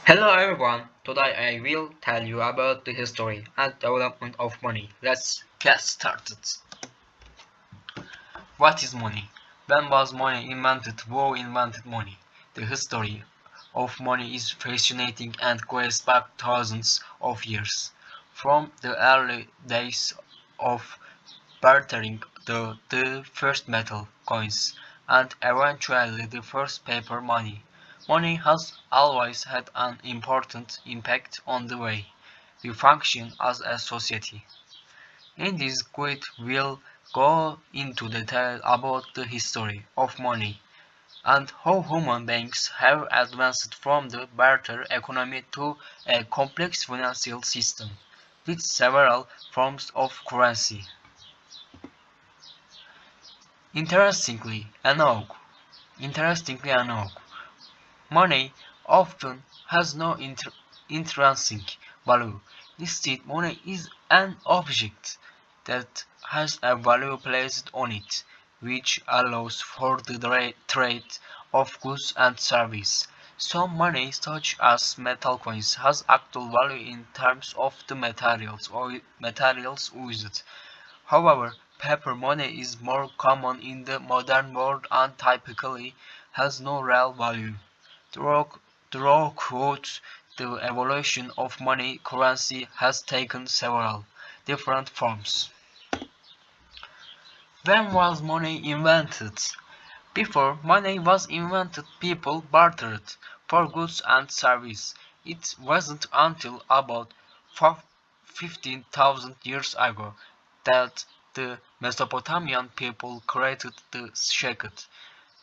Hello everyone, today I will tell you about the history and development of money. Let's get started. What is money? When was money invented? Who invented money? The history of money is fascinating and goes back thousands of years. From the early days of bartering, the first metal coins, and eventually the first paper money. Money has always had an important impact on the way we function as a society. In this quiz we'll go into detail about the history of money and how human beings have advanced from the barter economy to a complex financial system with several forms of currency. Interestingly enough, interestingly enough, money often has no intrinsic value. Instead, money is an object that has a value placed on it, which allows for the trade of goods and services. Some money, such as metal coins, has actual value in terms of the materials used. However, paper money is more common in the modern world and typically has no real value. Throughout the evolution of money, currency has taken several different forms. When was money invented? Before money was invented, people bartered for goods and services. It wasn't until about 15,000 years ago that the Mesopotamian people created the shekel,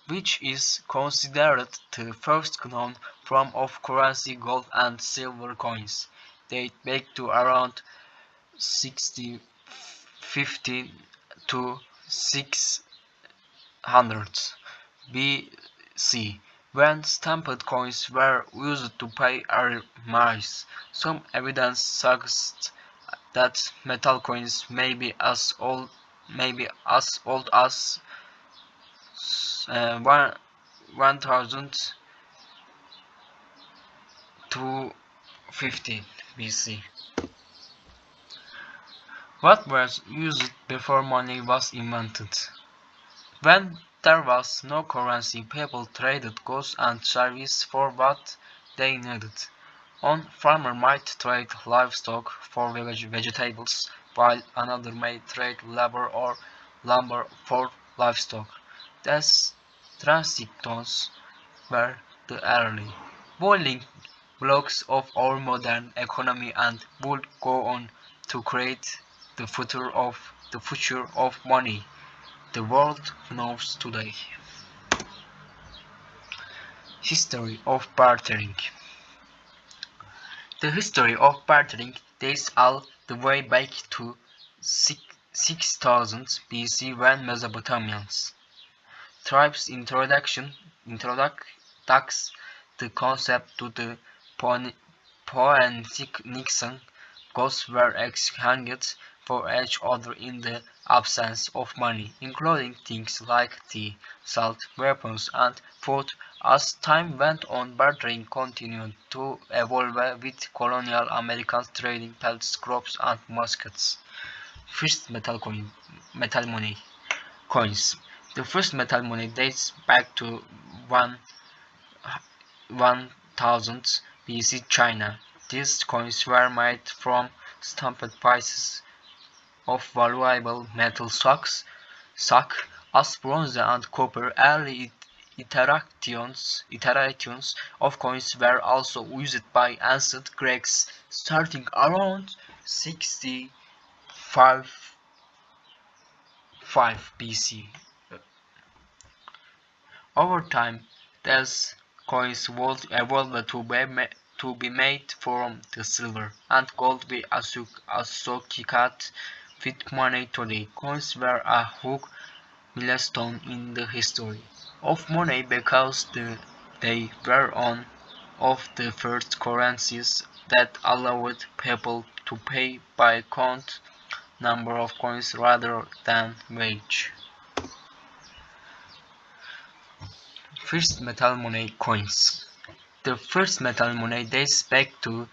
which is considered the first known form of currency. Gold and silver coins date back to around 60 15 to 600 BC, when stamped coins were used to pay armies. Some evidence suggests that metal coins may be as old as 1000 to 50 BC. What was used before money was invented? When there was no currency, people traded goods and services for what they needed. One farmer might trade livestock for vegetables, while another may trade labor or lumber for livestock. These transactions were the early building blocks of our modern economy and would go on to create the future of money the world knows today. History of bartering. The history of bartering dates all the way back to 6000 BC, when Mesopotamians tribes introduced the concept to the Phoenician. Goods were exchanged for each other in the absence of money, including things like tea, salt, weapons, and food. As time went on, bartering continued to evolve, with colonial Americans trading pelts, crops, and muskets. First metal money coins. The first metal money dates back to 1000 BC China. These coins were made from stamped pieces of valuable metal such as bronze and copper. Early iterations of coins were also used by ancient Greeks starting around 65 BC. Over time, these coins would evolve to be made from the silver and gold we associate with money today. Coins were a huge milestone in the history of money because they were one of the first currencies that allowed people to pay by count number of coins rather than weight. First metal money coins. The first metal money dates back to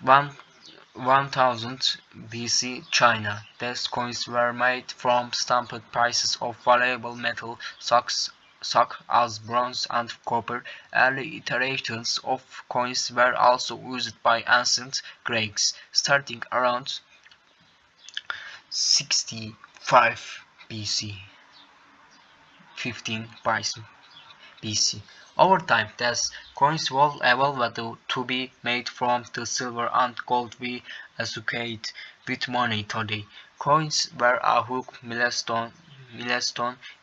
1 1000 BC China. These coins were made from stamped pieces of valuable metal such as bronze and copper. Early iterations of coins were also used by ancient Greeks, starting around 65 BC, 15 BC. Over time, these coins evolved to be made from the silver and gold we associate with money today. Coins were a huge milestone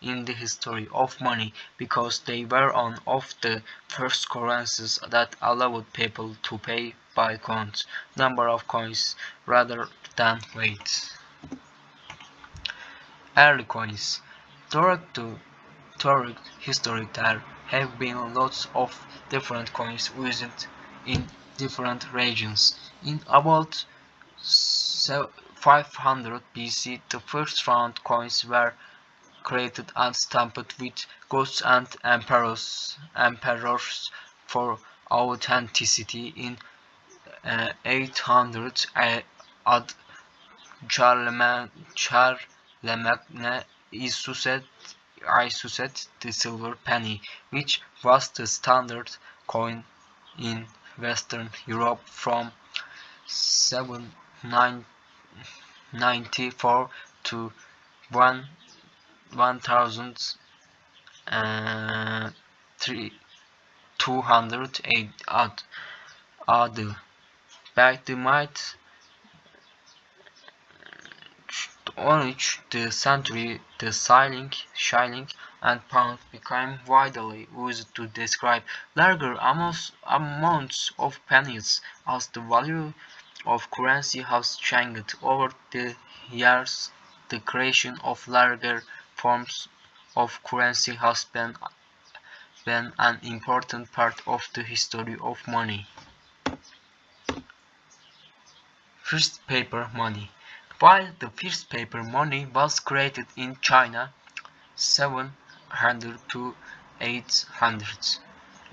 in the history of money because they were one of the first currencies that allowed people to pay by count, number of coins, rather than weight. Early coins. Throughout history there have been lots of different coins used in different regions. In about 500 BC, the first round coins were created and stamped with gods and emperors for authenticity. In 800 AD, Charlemagne issued the silver penny, which was the standard coin in Western Europe from 794 to 1208 AD. By the mid 19th century, the shilling and pound became widely used to describe larger amounts of pennies. As the value of currency has changed over the years, the creation of larger forms of currency has been an important part of the history of money. First paper money. While the first paper money was created in China 700 to 800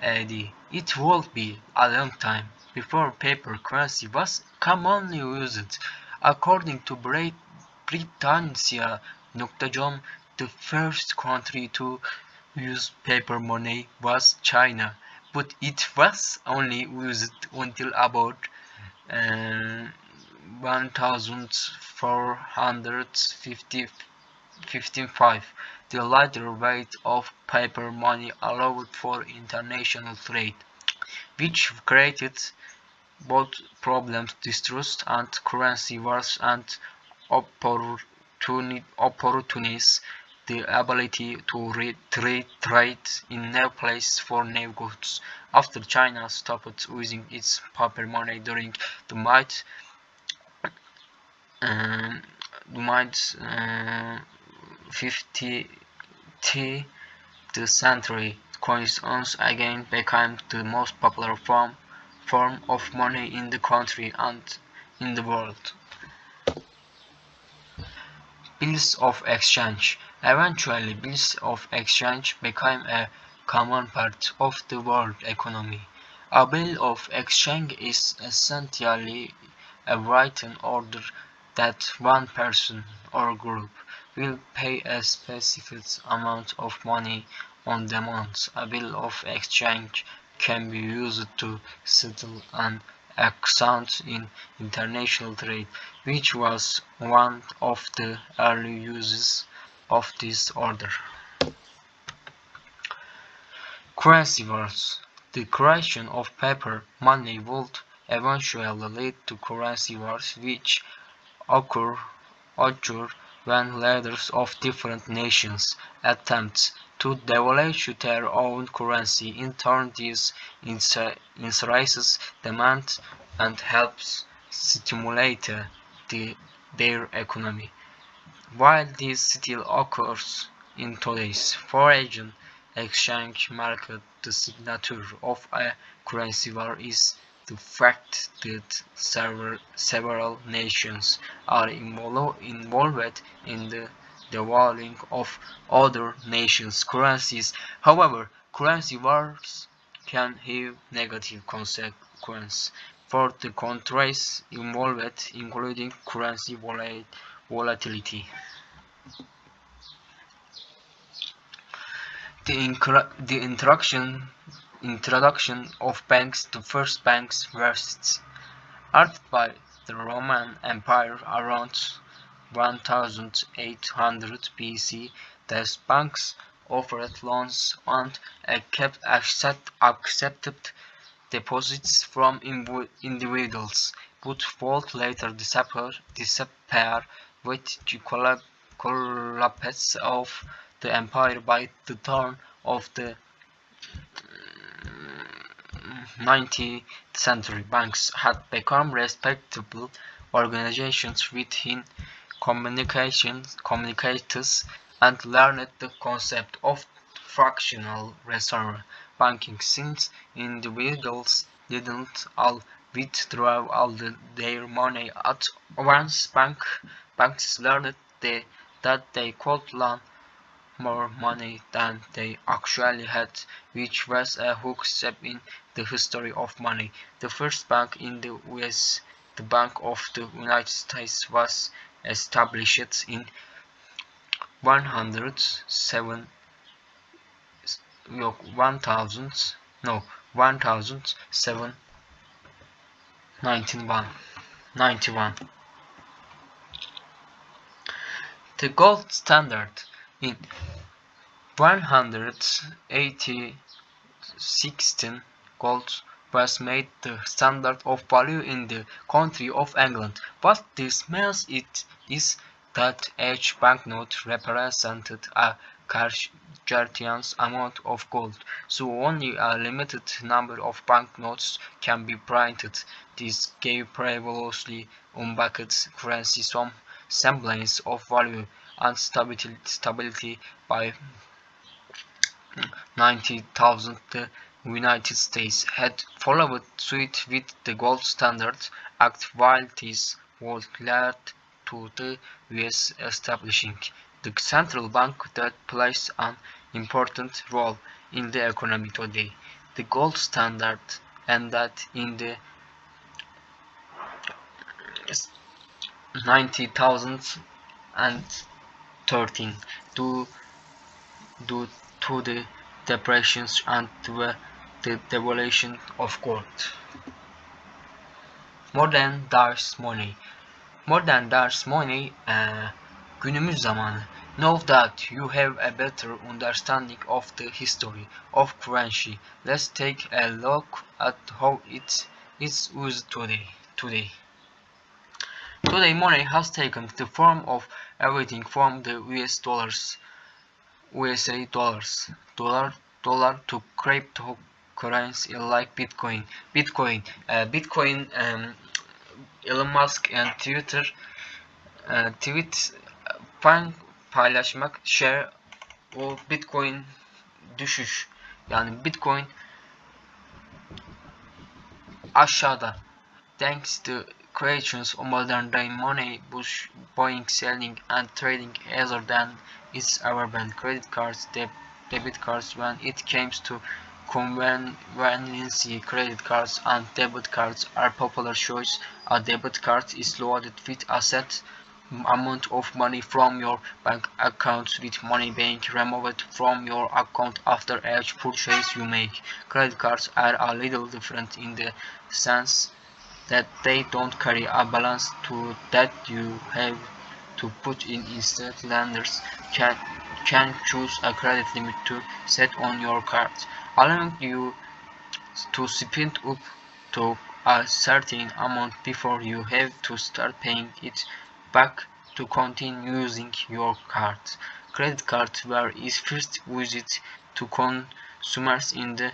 AD, it would be a long time before paper currency was commonly used. According to Britannia Noctajom, the first country to use paper money was China, but it was only used until about 1455. The lighter weight of paper money allowed for international trade, which created both problems, distrust and currency wars and opportunities, the ability to trade in new places for new goods. After China stopped using its paper money during the mid-50th century, coins once again became the most popular form of money in the country and in the world. Bills of exchange. Eventually, bills of exchange became a common part of the world economy. A bill of exchange is essentially a written order that one person or group will pay a specific amount of money on demand. A bill of exchange can be used to settle an account in international trade, which was one of the early uses of this order. Currency wars. The creation of paper money would eventually lead to currency wars which occur when leaders of different nations attempt to devalue their own currency. In turn, this increases demand and helps stimulate their economy. While this still occurs in today's foreign exchange market, the signature of a currency war is the fact that several nations are involved in the devaluing of other nations' currencies. However, currency wars can have negative consequences for the countries involved, including currency volatility. The introduction of banks, the first banks were started by the Roman Empire around 1800 BC. These banks offered loans and accepted deposits from individuals, but would later disappear with the collapse of the empire. By the turn of the 19th century, banks had become respectable organizations within communicators and learned the concept of fractional reserve banking, since individuals didn't all withdraw their money at once. Banks learned that they could loan more money than they actually had, which was a huge step in the history of money. The first bank in the US, the Bank of the United States, was established in 107 1000 no 1791. The gold standard in 116, gold was made the standard of value in the country of England. What this means is that each banknote represented a Cartesian amount of gold, so only a limited number of banknotes can be printed. This gave previously unbacked currency some semblance of value and stability. By 90,000, the United States had followed suit with the Gold Standard Act, while this would lead to the US establishing the central bank that plays an important role in the economy today. The gold standard ended in the 90,013 due, due to the depressions and the devaluation of gold. Modern Dars Money. Modern Dars Money, günümüz zamanı. Now that you have a better understanding of the history of currency, let's take a look at how it is used today. Today, money has taken the form of everything from the USA dollar to cryptocurrency like Bitcoin. Elon Musk and Twitter tweet paylaşmak, share o Bitcoin düşüş, yani Bitcoin aşağıda. Thanks to creations of modern day money, buying, selling, and trading other than its available credit cards, debit cards. When it comes to convenience, credit cards and debit cards are popular choice. A debit card is loaded with a set amount of money from your bank account, with money being removed from your account after each purchase you make. Credit cards are a little different in the sense that they don't carry a balance to that you have to put in. Instead, lenders can choose a credit limit to set on your card, allowing you to spend up to a certain amount before you have to start paying it back to continue using your card. Credit cards were first used to consumers in the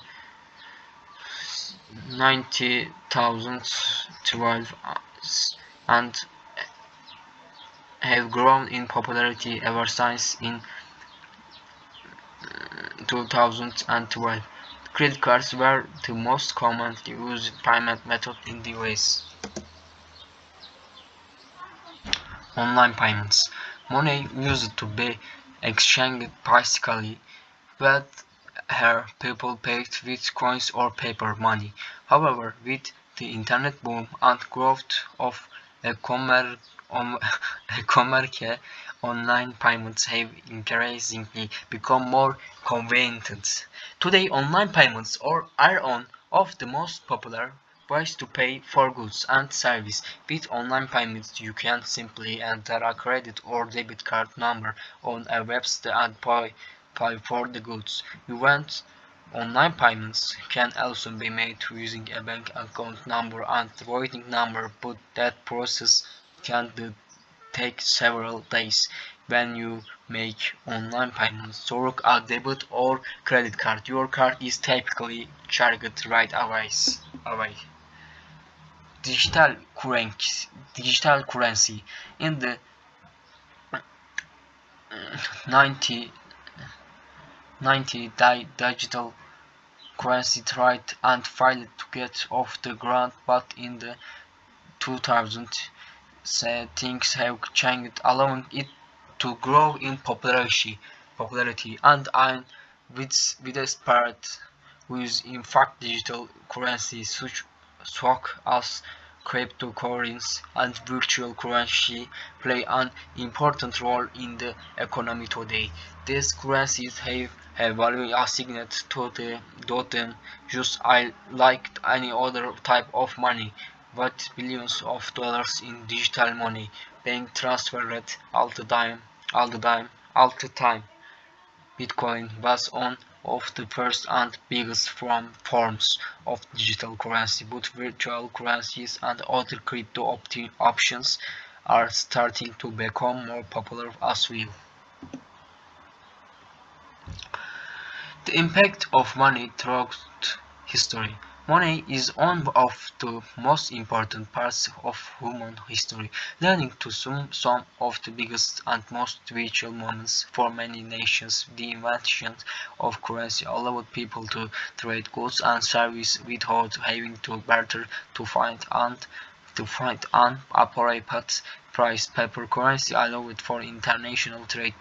2012 and have grown in popularity ever since. In 2012, credit cards were the most commonly used payment method in the US. Online payments. Money used to be exchanged physically, but Here, people paid with coins or paper money. However, with the internet boom and growth of e-commerce, e-commerce, online payments have increasingly become more convenient. Today, online payments are one of the most popular ways to pay for goods and services. With online payments, you can simply enter a credit or debit card number on a website and pay for the goods you want. Online payments can also be made using a bank account number and routing number, but that process can take several days. When you make online payments through a debit or credit card, your card is typically charged right away. Digital currency, digital currency in the 90, 90 digital currency tried and failed to get off the ground, but in the 2000s things have changed, allowing it to grow in popularity and with a spirit with in fact digital currencies such as cryptocurrencies and virtual currency play an important role in the economy today. These currencies have a value assigned to them just like any other type of money, with billions of dollars in digital money being transferred all the time. Bitcoin was one of the first and biggest forms of digital currency, but virtual currencies and other crypto options are starting to become more popular as well. The impact of money throughout history. Money is one of the most important parts of human history, leading to some of the biggest and most vital moments for many nations. The invention of currency allowed people to trade goods and services without having to barter to find an appropriate price. Paper currency allowed for international trade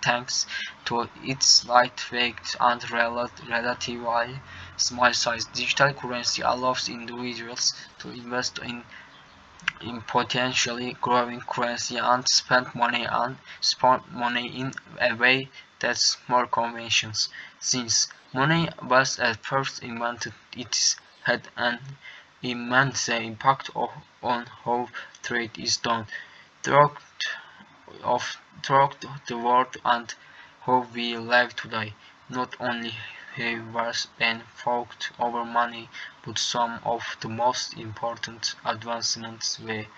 thanks to its lightweight and relatively small size. Digital currency allows individuals to invest in potentially growing currency and spend money in a way that's more convenient. Since money was at first invented, it had an immense impact on how trade is done throughout throughout the world and how we live today. Not only have wars been fought over money, but some of the most important advancements we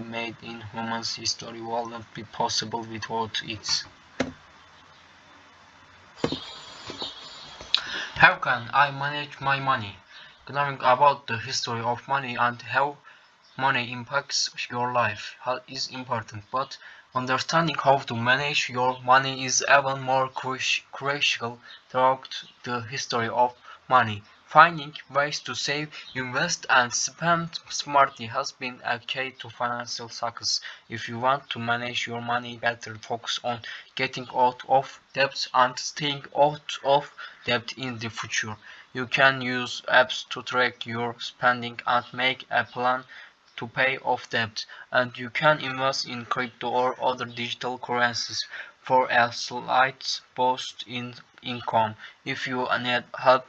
made in human history would not be possible without it. How can I manage my money? Learning about the history of money and how money impacts your life is important, but understanding how to manage your money is even more crucial throughout the history of money. Finding ways to save, invest, and spend smartly has been a key to financial success. If you want to manage your money better, focus on getting out of debt and staying out of debt in the future. You can use apps to track your spending and make a plan to pay off debt, and you can invest in crypto or other digital currencies for a slight boost in income. If you need help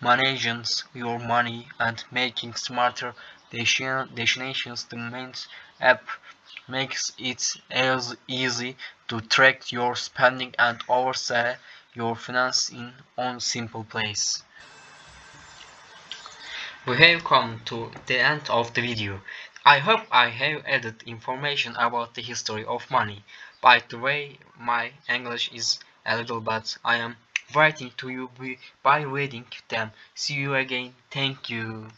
managing your money and making smarter decisions, the main app makes it as easy to track your spending and oversee your finances in one simple place. We have come to the end of the video. I hope I have added information about the history of money. By the way, my English is a little bad. I am writing to you by reading them. See you again. Thank you.